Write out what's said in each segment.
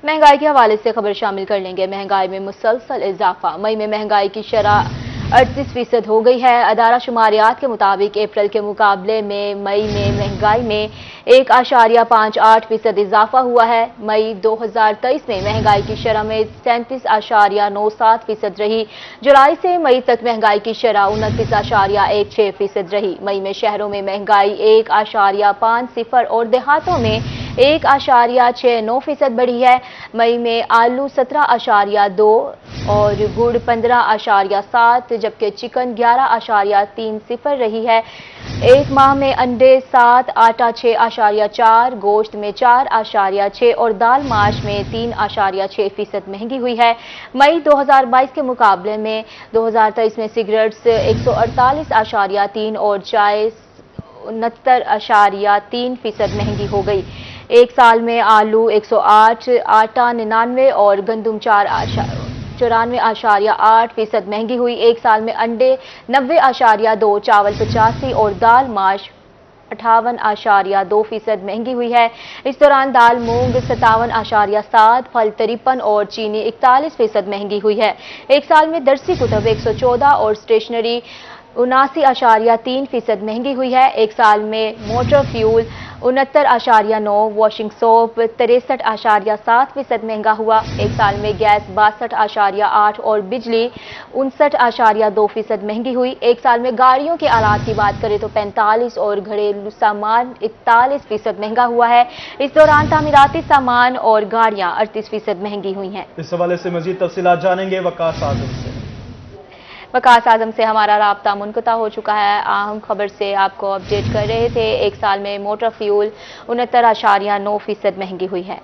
महंगाई के हवाले से खबर शामिल कर लेंगे। महंगाई में मुसलसल इजाफा। मई में महंगाई की शरह 38% हो गई है। अदारा शुमारियात के मुताबिक अप्रैल के मुकाबले में मई में महंगाई में 1.58% इजाफा हुआ है। मई 2023 में महंगाई की शरह में 37.97% रही। जुलाई से मई तक महंगाई की शरह 29.16% रही। मई में शहरों में महंगाई 1.50 और देहातों में 1.69% बढ़ी है। मई में आलू 17.2 और गुड़ 15.7 जबकि चिकन 11.30 रही है। एक माह में अंडे 7, आटा 6.4, गोश्त में 4.6 और दाल माश में 3.6% महंगी हुई है। मई 2022 के मुकाबले में 2023 में सिगरेट्स 148.3 और चाय 69.3% महंगी हो गई। एक साल में आलू 108, आटा 99 और गंदम 94.8% महंगी हुई। एक साल में अंडे 90.2, चावल 85 और दाल माश 58.2% महंगी हुई है। इस दौरान दाल मूंग 57.7, फल 53 और चीनी 41% महंगी हुई है। एक साल में दरसी कुतब 114 और स्टेशनरी 79.3% महंगी हुई है। एक साल में मोटर फ्यूल 69.9, वॉशिंग सोप 63.7% महंगा हुआ। एक साल में गैस 62.8 और बिजली 59.2% महंगी हुई। एक साल में गाड़ियों के आलात की बात करें तो 45 और घरेलू सामान 41% महंगा हुआ है। इस दौरान तामीराती सामान और गाड़ियां 38% महंगी हुई हैं। इस हवाले से मजीद तफसीलात जानेंगे वकास आजम से। वकास आजम से हमारा राब्ता मुनक़ता हो चुका है। अहम खबर से आपको अपडेट कर रहे थे। एक साल में मोटर फ्यूल 69.9% महंगी हुई है।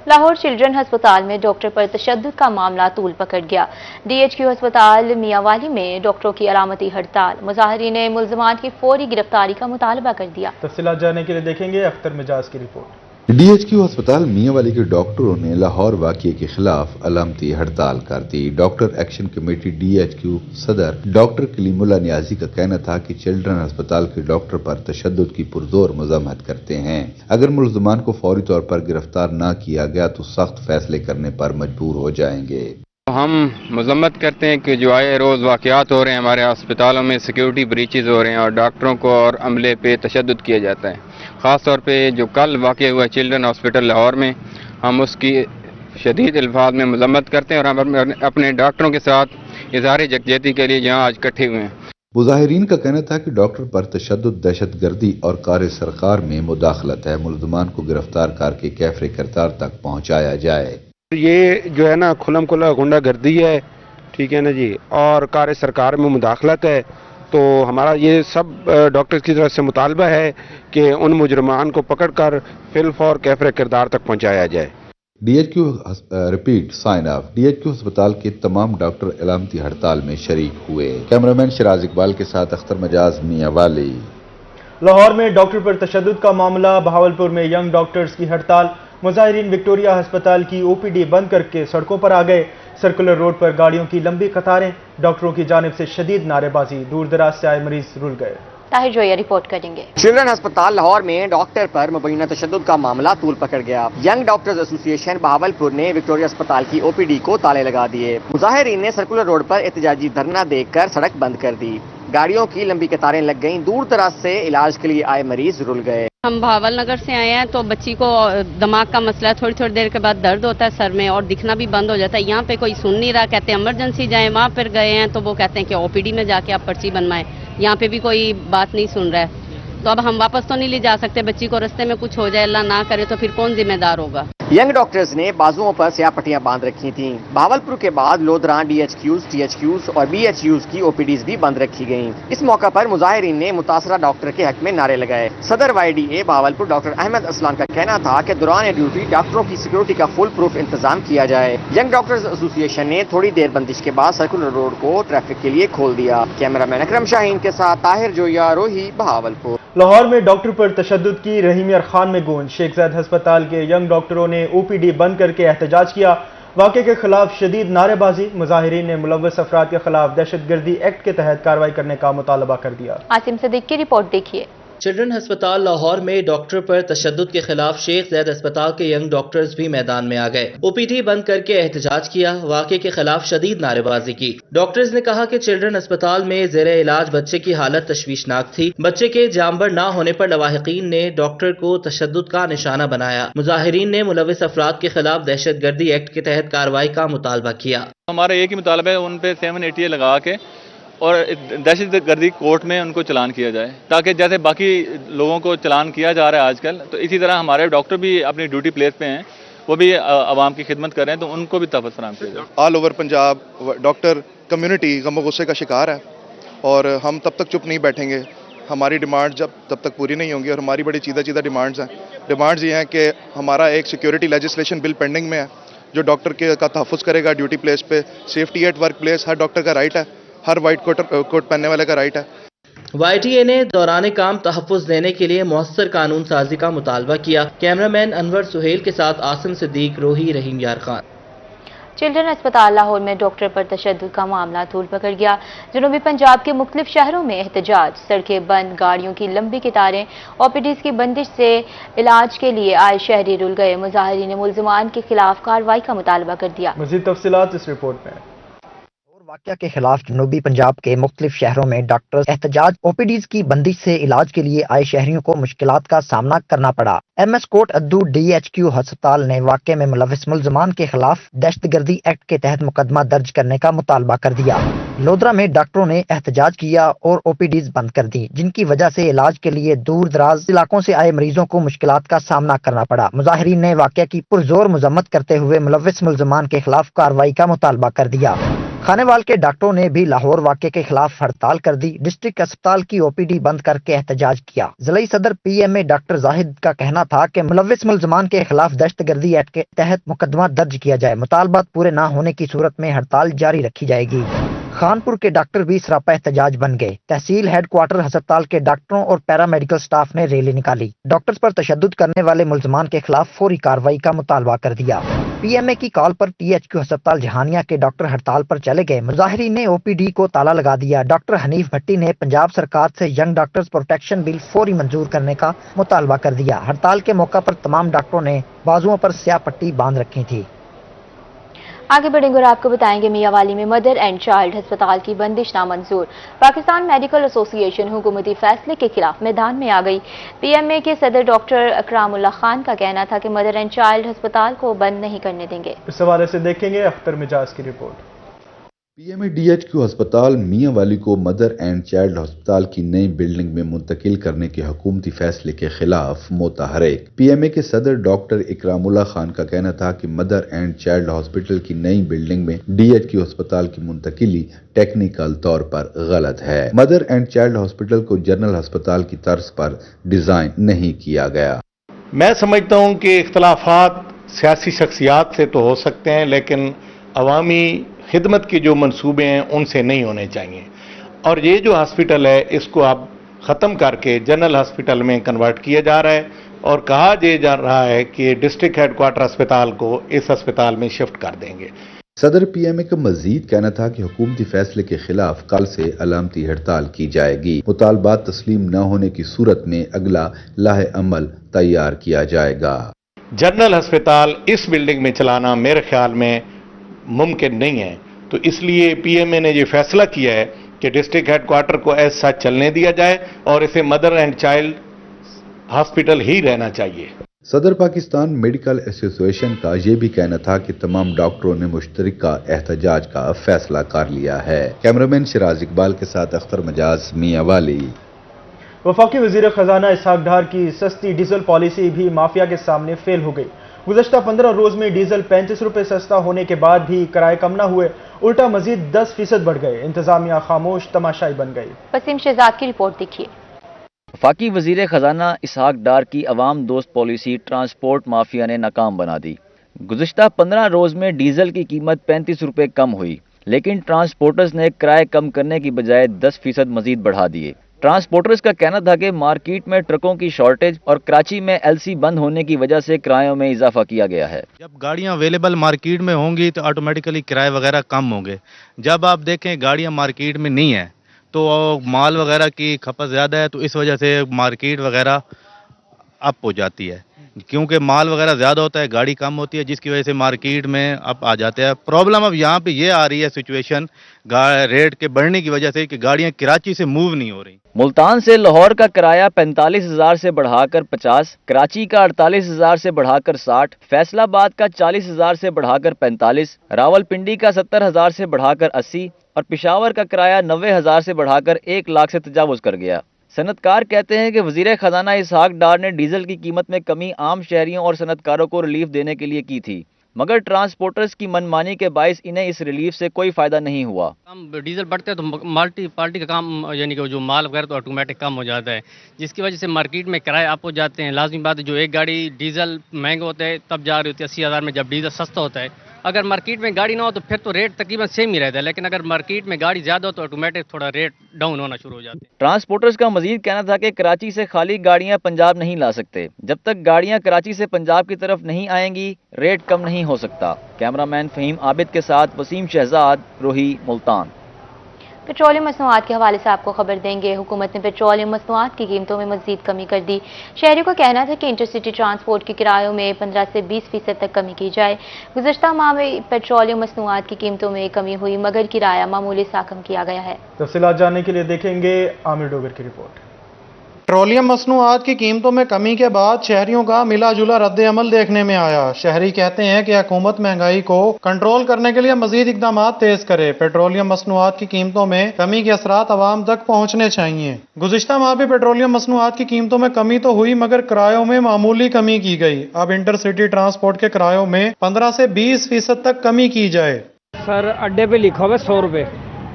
लाहौर चिल्ड्रन अस्पताल में डॉक्टर पर तशद्दुद का मामला तूल पकड़ गया। DHQ अस्पताल मियांवाली में डॉक्टरों की अलामती हड़ताल। मुजाहिरीन ने मुल्ज़मान की फौरी गिरफ्तारी का मुतालबा कर दिया। तफसीलात जानने के लिए देखेंगे अख्तर मिजाज की रिपोर्ट। DHQ अस्पताल मियांवाली के डॉक्टरों ने लाहौर वाक़ये के खिलाफ अलामती हड़ताल कर दी। डॉक्टर एक्शन कमेटी DHQ सदर डॉक्टर कलीमुल्लाह नियाजी का कहना था कि चिल्ड्रन अस्पताल के डॉक्टर पर तशद्दुद की पुरजोर मज़म्मत करते हैं। अगर मुल्ज़मान को फौरी तौर पर गिरफ्तार न किया गया तो सख्त फैसले करने पर मजबूर हो जाएंगे। हम मजम्मत करते हैं कि जो आए रोज़ वाक़यात हो रहे हैं, हमारे अस्पतालों में सिक्योरिटी ब्रीचेज़ हो रहे हैं और डॉक्टरों को और अमले पे तशद्दुद किया जाता है। ख़ास तौर पे जो कल वाक़या हुआ चिल्ड्रन हॉस्पिटल लाहौर में, हम उसकी शदीद अल्फाज में मजम्मत करते हैं और हम अपने डॉक्टरों के साथ इज़हार यकजहती के लिए यहाँ आज इकट्ठे हुए हैं। मुजाहिरीन का कहना था कि डॉक्टर पर तशद्दुद, दहशतगर्दी और कार सरकार में मुदाखलत है। मुल्ज़मान को गिरफ्तार करके कैफरे करतार तक पहुँचाया जाए। ये जो है ना खुल्लम खुल्ला गुंडागर्दी है, ठीक है ना जी, और कार सरकार में मुदाखलत है। तो हमारा ये सब डॉक्टर्स की तरफ से मुतालबा है कि उन मुजरमान को पकड़कर फिलफौर कैफरे किरदार तक पहुंचाया जाए। DHQ repeat sign off. DHQ अस्पताल के तमाम डॉक्टर अलामती हड़ताल में शरीक हुए। कैमरामैन शिराज इकबाल के साथ अख्तर मजाज मियांवाली। लाहौर में डॉक्टर पर तशद्दुद का मामला। बहावलपुर में यंग डॉक्टर्स की हड़ताल। मुजाहिरीन विक्टोरिया अस्पताल की OPD बंद करके सड़कों पर आ गए। सर्कुलर रोड पर गाड़ियों की लंबी कतारें। डॉक्टरों की जानिब से शदीद नारेबाजी। दूर दराज से आए मरीज रुल गए। ताहिर जोया रिपोर्ट करेंगे। चिल्ड्रन अस्पताल लाहौर में डॉक्टर पर मुबैना तशद्दुद का मामला तूल पकड़ गया। यंग डॉक्टर्स एसोसिएशन बहावलपुर ने विक्टोरिया अस्पताल की OPD को ताले लगा दिए। मुजाहिरीन ने सर्कुलर रोड पर एहतजाजी धरना देकर सड़क बंद कर दी। गाड़ियों की लंबी कतारें लग गईं। दूर दराज से इलाज के लिए आए मरीज रुल गए। हम भावल नगर से आए हैं तो बच्ची को दिमाग का मसला है, थोड़ी थोड़ी देर के बाद दर्द होता है सर में और दिखना भी बंद हो जाता है। यहाँ पे कोई सुन नहीं रहा, कहते हैं इमरजेंसी जाएं। वहाँ पर गए हैं तो वो कहते हैं कि OPD में जाके आप पर्ची बनवाएं। यहाँ पे भी कोई बात नहीं सुन रहा है। तो अब हम वापस तो नहीं ले जा सकते। बच्ची को रास्ते में कुछ हो जाए, अल्लाह ना करे, तो फिर कौन जिम्मेदार होगा। यंग डॉक्टर्स ने बाजुओं पर स्याह पट्टियां बांध रखी थीं। बहावलपुर के बाद लोधरा DHQs, THQs और BHUs की OPDs भी बंद रखी गईं। इस मौका पर मुजाहिरीन ने मुतासरा डॉक्टर के हक में नारे लगाए। सदर YDA बहावलपुर डॉक्टर अहमद असलान का कहना था कि दौरान ड्यूटी डॉक्टरों की सिक्योरिटी का फुल प्रूफ इंतजाम किया जाए। यंग डॉक्टर्स एसोसिएशन ने थोड़ी देर बंदिश के बाद सर्कुलर रोड को ट्रैफिक के लिए खोल दिया। कैमरामैन अकरम शाहीन के साथ ताहिर जोया, रोही, बहावलपुर। लाहौर में डॉक्टर पर तशद्दुद की रहीम यार खान में गूंज। शेख ज़ैद अस्पताल के यंग डॉक्टरों ने OPD बंद करके एहतजाज किया। वाक़े के खिलाफ शदीद नारेबाजी। मुजाहिरीन ने मुलव्वस अफराद के खिलाफ दहशतगर्दी एक्ट के तहत कार्रवाई करने का मुतालबा कर दिया। आसिम सदीक की रिपोर्ट देखिए। चिल्ड्रन अस्पताल लाहौर में डॉक्टर पर तशद्दुद के खिलाफ शेख जैद अस्पताल के यंग डॉक्टर्स भी मैदान में आ गए। ओपीडी बंद करके एहतजाज किया, वाक़े के खिलाफ शदीद नारेबाजी की। डॉक्टर्स ने कहा कि चिल्ड्रन अस्पताल में ज़ेरे इलाज बच्चे की हालत तशवीशनाक थी। बच्चे के जामबर ना होने पर लवाहिकीन ने डॉक्टर को तशद्दुद का निशाना बनाया। मुजाहिरीन ने मुलविस अफराद के खिलाफ दहशतगर्दी एक्ट के तहत कार्रवाई का मुतालबा किया। हमारा एक ही मुतालबा है, उन पे 780 लगा के और दहशतगर्दी कोर्ट में उनको चलान किया जाए, ताकि जैसे बाकी लोगों को चलान किया जा रहा है आजकल, तो इसी तरह हमारे डॉक्टर भी अपनी ड्यूटी प्लेस पे हैं, वो भी आवाम की खिदमत कर रहे हैं, तो उनको भी तहफ़्फ़ुज़ फराहम किया जाए। All over Punjab doctor community गम गुस्से का शिकार है और हम तब तक चुप नहीं बैठेंगे। हमारी डिमांड तब तक पूरी नहीं होंगी और हमारी बड़ी सीधा डिमांड्स हैं। डिमांड्स ये हैं कि हमारा एक सिक्योरिटी लेजिस्लेशन बिल पेंडिंग में है जो डॉक्टर का तहफ़्फ़ुज़ करेगा ड्यूटी प्लेस पे। Safety at work place her doctor का राइट है, हर वाइट कोट पहनने वाले का राइट है। YTA ने दौरान काम तहफ़्फ़ुज़ देने के लिए मौसर कानून साजी का मुतालबा किया। कैमरामैन अनवर सुहेल के साथ आसिम सिद्दीक, रोही, रहीम यार खान। चिल्ड्रन अस्पताल लाहौर में डॉक्टर पर तशद्दुद का मामला तूल पकड़ गया। जनूबी पंजाब के मुख्तलिफ शहरों में एहतजाज, सड़कें बंद, गाड़ियों की लंबी कतारें, ओपीडीज़ की बंदिश से इलाज के लिए आए शहरी रुल गए। मुजाहिरीन ने मुल्ज़िमान के खिलाफ कार्रवाई का मुतालबा कर दिया। मज़ीद तफसीलात इस रिपोर्ट में। वाक़या के खिलाफ जनूबी पंजाब के मुख्तलिफ शहरों में डॉक्टर्स एहतजाज, ओपीडीज़ की बंदिश से इलाज के लिए आए शहरियों को मुश्किलात का सामना करना पड़ा। MS कोट अद्दू DHQ अस्पताल ने वाक़े में मुलविस मुल्ज़मान के खिलाफ दहशतगर्दी एक्ट के तहत मुकदमा दर्ज करने का मुतालबा कर दिया। लोधरा में डॉक्टरों ने एहतजाज किया और ओपीडीज़ बंद कर दी, जिनकी वजह से इलाज के लिए दूर दराज इलाकों से आए मरीजों को मुश्किलात का सामना करना पड़ा। मुजाहिरीन ने वाक़या की पुरजोर मजम्मत करते हुए मुलविस मुल्ज़मान के खिलाफ कार्रवाई का मुतालबा कर दिया। खानेवाल के डॉक्टरों ने भी लाहौर वाक़े के खिलाफ हड़ताल कर दी। डिस्ट्रिक्ट अस्पताल की ओपीडी बंद करके एहतजाज किया। ज़िला सदर PMA डॉक्टर जाहिद का कहना था कि मुलविस मुल्ज़मान के खिलाफ दहशतगर्दी एक्ट के तहत मुकदमा दर्ज किया जाए। मुतालबात पूरे न होने की सूरत में हड़ताल जारी रखी जाएगी। खानपुर के डॉक्टर भी सरापा एहतजाज बन गए। तहसील हेडक्वार्टर अस्पताल के डॉक्टरों और पैरामेडिकल स्टाफ ने रैली निकाली। डॉक्टर्स पर तशद्दुद करने वाले मुल्ज़मान के खिलाफ फौरी कार्रवाई का मुतालबा कर दिया। PMA की कॉल पर THQ अस्पताल जहानिया के डॉक्टर हड़ताल पर चले गए। मुजाहिरीन ने OPD को ताला लगा दिया। डॉक्टर हनीफ भट्टी ने पंजाब सरकार से यंग डॉक्टर्स प्रोटेक्शन बिल फौरी मंजूर करने का मुतालबा कर दिया। हड़ताल के मौका पर तमाम डॉक्टरों ने बाजुओं पर स्याह पट्टी बांध रखी थी। आगे बढ़ेंगे और आपको बताएंगे मियांवाली में मदर एंड चाइल्ड अस्पताल की बंदिश नामंजूर। पाकिस्तान मेडिकल एसोसिएशन हुकूमती फैसले के खिलाफ मैदान में आ गई। PMA के सदर डॉक्टर अकरामुल्लाह खान का कहना था कि मदर एंड चाइल्ड अस्पताल को बंद नहीं करने देंगे। इस हवाले से देखेंगे अख्तर मिजाज की रिपोर्ट। PMA DHQ अस्पताल मियांवाली को मदर एंड चाइल्ड अस्पताल की नई बिल्डिंग में मुंतकिल करने के हुकूमती फैसले के खिलाफ मुतहरिक। PMA के सदर डॉक्टर इकरामुल्लाह खान का कहना था कि मदर एंड चाइल्ड हॉस्पिटल की नई बिल्डिंग में DHQ अस्पताल की मुंतकिली टेक्निकल तौर पर गलत है। मदर एंड चाइल्ड हॉस्पिटल को जनरल अस्पताल की तर्ज पर डिजाइन नहीं किया गया। मैं समझता हूँ कि इख्तलाफात सियासी शख्सियात से तो हो सकते हैं, लेकिन अवामी खिदमत के जो मंसूबे हैं उनसे नहीं होने चाहिए। और ये जो हॉस्पिटल है इसको अब ख़त्म करके जनरल हॉस्पिटल में कन्वर्ट किया जा रहा है और कहा जा रहा है कि डिस्ट्रिक्ट हेडक्वार्टर अस्पताल को इस अस्पताल में शिफ्ट कर देंगे। सदर PMA का मजीद कहना था कि हुकूमती फैसले के खिलाफ कल से अलामती हड़ताल की जाएगी। मुतालबात तस्लीम न होने की सूरत में अगला लाहे अमल तैयार किया जाएगा। जनरल अस्पताल इस बिल्डिंग में चलाना मेरे ख्याल में मुमकिन नहीं है, तो इसलिए PMA ने ये फैसला किया है कि डिस्ट्रिक्ट हेडक्वार्टर को ऐसा चलने दिया जाए और इसे मदर एंड चाइल्ड हॉस्पिटल ही रहना चाहिए। सदर पाकिस्तान मेडिकल एसोसिएशन का यह भी कहना था कि तमाम डॉक्टरों ने मुश्तरका एहतजाज का फैसला कर लिया है। कैमरामैन शिराज इकबाल के साथ अख्तर मजाज, मियांवाली। वफाकी वजीर खजाना इसहाक डार की सस्ती डीजल पॉलिसी भी माफिया के सामने फेल हो गई। गुज़श्ता 15 रोज में डीजल 35 रुपए सस्ता होने के बाद भी किराए कम न हुए, उल्टा मजीद 10% बढ़ गए। इंतजामिया खामोश तमाशाई बन गई। वसीम शहजाद की रिपोर्ट देखिए। वफाकी वजीर खजाना इसहाक डार की अवाम दोस्त पॉलिसी ट्रांसपोर्ट माफिया ने नाकाम बना दी। गुज़श्ता 15 रोज में डीजल की कीमत 35 रुपए कम हुई, लेकिन ट्रांसपोर्टर्स ने किराए कम करने की बजाय 10% मजीद बढ़ा दिए। ट्रांसपोर्टर्स का कहना था कि मार्केट में ट्रकों की शॉर्टेज और कराची में LC बंद होने की वजह से किरायों में इजाफा किया गया है। जब गाड़ियां अवेलेबल मार्केट में होंगी तो ऑटोमेटिकली किराए वगैरह कम होंगे। जब आप देखें गाड़ियां मार्केट में नहीं है تو مال وغیرہ کی کھپت زیادہ ہے تو اس وجہ سے مارکیٹ وغیرہ اپ ہو جاتی ہے، کیونکہ مال وغیرہ زیادہ ہوتا ہے، گاڑی کم ہوتی ہے، جس کی وجہ سے مارکیٹ میں اب آ جاتے ہیں۔ پرابلم اب یہاں پہ یہ آ رہی ہے سچویشن ریٹ کے بڑھنے کی وجہ سے کہ گاڑیاں کراچی سے موو نہیں ہو رہی۔ ملتان سے لاہور کا کرایہ 45,000 سے بڑھا کر 50، کراچی کا 48,000 سے بڑھا کر 60، فیصل آباد کا 40,000 سے بڑھا کر 45، راولپنڈی کا 70,000 سے بڑھا کر 80 اور پشاور کا کرایہ 90,000 سے بڑھا کر 1 لاکھ سے تجاوز کر گیا۔ صنعت کار کہتے ہیں کہ وزیر خزانہ اسحاق ڈار نے ڈیزل کی قیمت میں کمی عام شہریوں اور صنعت کاروں کو ریلیف دینے کے لیے کی تھی، مگر ٹرانسپورٹرز کی منمانی کے باعث انہیں اس ریلیف سے کوئی فائدہ نہیں ہوا۔ ڈیزل بڑھتے ہیں تو پارٹی کا کام یعنی کہ جو مال وغیرہ تو آٹومیٹک کم ہو جاتا ہے، جس کی وجہ سے مارکیٹ میں کرائے اپ ہو جاتے ہیں۔ لازمی بات ہے جو ایک گاڑی ڈیزل مہنگا ہوتا ہے تب جا رہی ہوتی ہے 80,000 میں، جب ڈیزل سستا ہوتا ہے۔ اگر مارکیٹ میں گاڑی نہ ہو تو پھر تو ریٹ تقریباً سیم ہی رہتا ہے، لیکن اگر مارکیٹ میں گاڑی زیادہ ہو تو آٹومیٹک تھوڑا ریٹ ڈاؤن ہونا شروع ہو جاتے ہیں۔ ٹرانسپورٹرز کا مزید کہنا تھا کہ کراچی سے خالی گاڑیاں پنجاب نہیں لا سکتے، جب تک گاڑیاں کراچی سے پنجاب کی طرف نہیں آئیں گی ریٹ کم نہیں ہو سکتا۔ کیمرامین فہیم عابد کے ساتھ وسیم شہزاد، روہی، ملتان۔ پیٹرولیم مصنوعات کے حوالے سے آپ کو خبر دیں گے، حکومت نے پیٹرولیم مصنوعات کی قیمتوں میں مزید کمی کر دی۔ شہریوں کا کہنا تھا کہ انٹرسٹی ٹرانسپورٹ کے کرایوں میں 15 سے 20% تک کمی کی جائے۔ گزشتہ ماہ میں پیٹرولیم مصنوعات کی قیمتوں میں کمی ہوئی، مگر کرایہ معمولی سا کم کیا گیا ہے۔ تفصیلات جاننے کے لیے دیکھیں گے عامر ڈوگر کی رپورٹ۔ پیٹرولیم مصنوعات کی قیمتوں میں کمی کے بعد شہریوں کا ملا جلا رد عمل دیکھنے میں آیا۔ شہری کہتے ہیں کہ حکومت مہنگائی کو کنٹرول کرنے کے لیے مزید اقدامات تیز کرے۔ پیٹرولیم مصنوعات کی قیمتوں میں کمی کے اثرات عوام تک پہنچنے چاہیے۔ گزشتہ ماہ بھی پیٹرولیم مصنوعات کی قیمتوں میں کمی تو ہوئی، مگر کرایوں میں معمولی کمی کی گئی۔ اب انٹرسٹی ٹرانسپورٹ کے کرایوں میں 15 سے 20% تک کمی کی جائے۔ سر اڈے پہ لکھا ہوا ہے 100 روپے،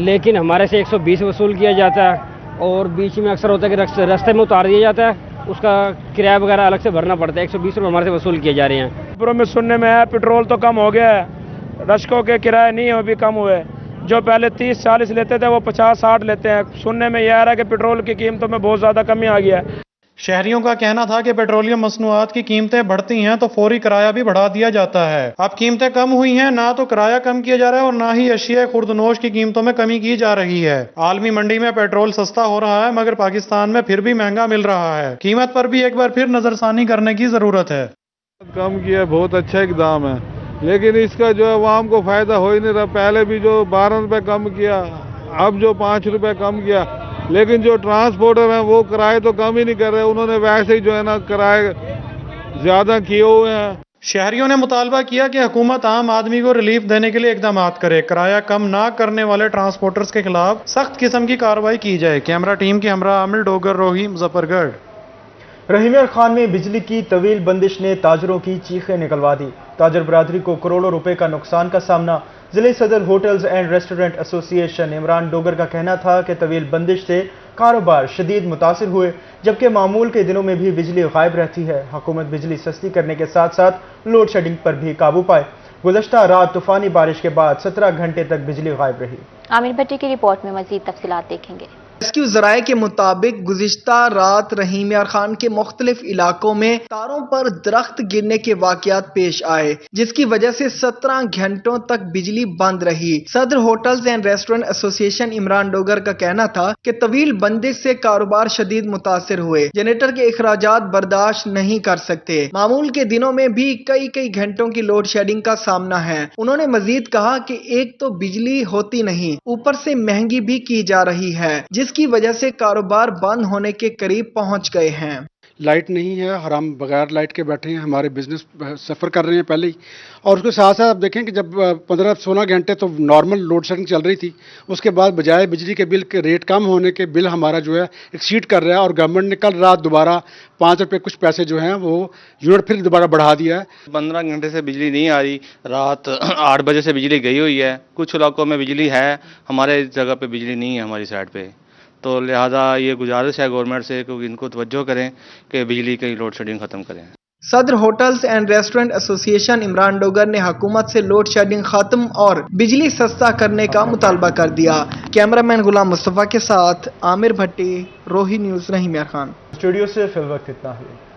لیکن ہمارے سے 120 وصول کیا جاتا ہے، اور بیچ میں اکثر ہوتا ہے کہ راستے میں اتار دیا جاتا ہے، اس کا کرایہ وغیرہ الگ سے بھرنا پڑتا ہے۔ 120 روپے ہمارے سے وصول کیے جا رہے ہیں۔ خبروں میں سننے میں ہے پیٹرول تو کم ہو گیا ہے، رشکوں کے کرایے نہیں ابھی کم ہوئے، جو پہلے 30-40 لیتے تھے وہ 50-60 لیتے ہیں۔ سننے میں یہ آ رہا ہے کہ پیٹرول کی قیمتوں میں بہت زیادہ کمی آ گیا ہے۔ شہریوں کا کہنا تھا کہ پیٹرولیم مصنوعات کی قیمتیں بڑھتی ہیں تو فوری کرایہ بھی بڑھا دیا جاتا ہے۔ اب قیمتیں کم ہوئی ہیں، نہ تو کرایہ کم کیا جا رہا ہے اور نہ ہی اشیاء خوردنوش کی قیمتوں میں کمی کی جا رہی ہے۔ عالمی منڈی میں پیٹرول سستا ہو رہا ہے، مگر پاکستان میں پھر بھی مہنگا مل رہا ہے۔ قیمت پر بھی ایک بار پھر نظر ثانی کرنے کی ضرورت ہے۔ کم کیا بہت اچھا اقدام ہے، لیکن اس کا جو عوام کو فائدہ ہو ہی نہیں رہا۔ پہلے بھی جو 12 روپے کم کیا، اب جو 5 روپے کم کیا، لیکن جو ٹرانسپورٹر ہیں وہ کرائے تو کم ہی نہیں کر رہے، انہوں نے ویسے ہی جو ہے نا کرائے زیادہ کیے ہوئے ہیں۔ شہریوں نے مطالبہ کیا کہ حکومت عام آدمی کو ریلیف دینے کے لیے اقدامات کرے، کرایہ کم نہ کرنے والے ٹرانسپورٹرز کے خلاف سخت قسم کی کارروائی کی جائے۔ کیمرہ ٹیم کے ہمراہ عامر ڈوگر، روہی، مظفر گڑھ۔ رحیم خان میں بجلی کی طویل بندش نے تاجروں کی چیخیں نکلوا دی۔ تاجر برادری کو کروڑوں روپے کا نقصان کا سامنا۔ ضلع صدر ہوٹلز اینڈ ریسٹورنٹ ایسوسی ایشن عمران ڈوگر کا کہنا تھا کہ طویل بندش سے کاروبار شدید متاثر ہوئے، جبکہ معمول کے دنوں میں بھی بجلی غائب رہتی ہے۔ حکومت بجلی سستی کرنے کے ساتھ ساتھ لوڈ شیڈنگ پر بھی قابو پائے۔ گزشتہ رات طوفانی بارش کے بعد 17 گھنٹے تک بجلی غائب رہی۔ عامر بھٹی کی رپورٹ میں مزید تفصیلات دیکھیں گے۔ ریسکیو ذرائع کے مطابق گزشتہ رات رحیم یار خان کے مختلف علاقوں میں تاروں پر درخت گرنے کے واقعات پیش آئے، جس کی وجہ سے 17 گھنٹوں تک بجلی بند رہی۔ صدر ہوٹلز اینڈ ریسٹورنٹ ایسوسی ایشن عمران ڈوگر کا کہنا تھا کہ طویل بندش سے کاروبار شدید متاثر ہوئے، جنریٹر کے اخراجات برداشت نہیں کر سکتے۔ معمول کے دنوں میں بھی کئی گھنٹوں کی لوڈ شیڈنگ کا سامنا ہے۔ انہوں نے مزید کہا کہ ایک تو بجلی ہوتی نہیں، اوپر سے مہنگی بھی کی جا رہی ہے، جس کی وجہ سے کاروبار بند ہونے کے قریب پہنچ گئے ہیں۔ لائٹ نہیں ہے، ہم بغیر لائٹ کے بیٹھے ہیں، ہمارے بزنس سفر کر رہے ہیں پہلے ہی، اور اس کے ساتھ ساتھ آپ دیکھیں کہ جب 15-16 گھنٹے تو نارمل لوڈ شیڈنگ چل رہی تھی، اس کے بعد بجائے بجلی کے بل کے ریٹ کم ہونے کے بل ہمارا جو ہے ایکسیڈ کر رہا ہے، اور گورنمنٹ نے کل رات دوبارہ 5 روپے کچھ پیسے جو ہیں وہ یونٹ پھر دوبارہ بڑھا دیا ہے۔ 15 گھنٹے سے بجلی نہیں آ رہی، رات 8 بجے سے بجلی گئی ہوئی ہے، کچھ علاقوں میں بجلی ہے، ہمارے جگہ پہ بجلی نہیں ہے ہماری سائڈ پہ، تو لہذا یہ گزارش ہے گورنمنٹ سے کہ ان کو توجہ کریں کہ بجلی کی لوڈ شیڈنگ ختم کریں۔ صدر ہوٹلز اینڈ ریسٹورنٹ ایسوسی ایشن عمران ڈوگر نے حکومت سے لوڈ شیڈنگ ختم اور بجلی سستا کرنے کا مطالبہ کر دیا۔ کیمرہ مین غلام مصطفیٰ کے ساتھ عامر بھٹی، روہی نیوز، رحیم یار خان۔ اسٹوڈیو سے فی الوقت اتنا ہی۔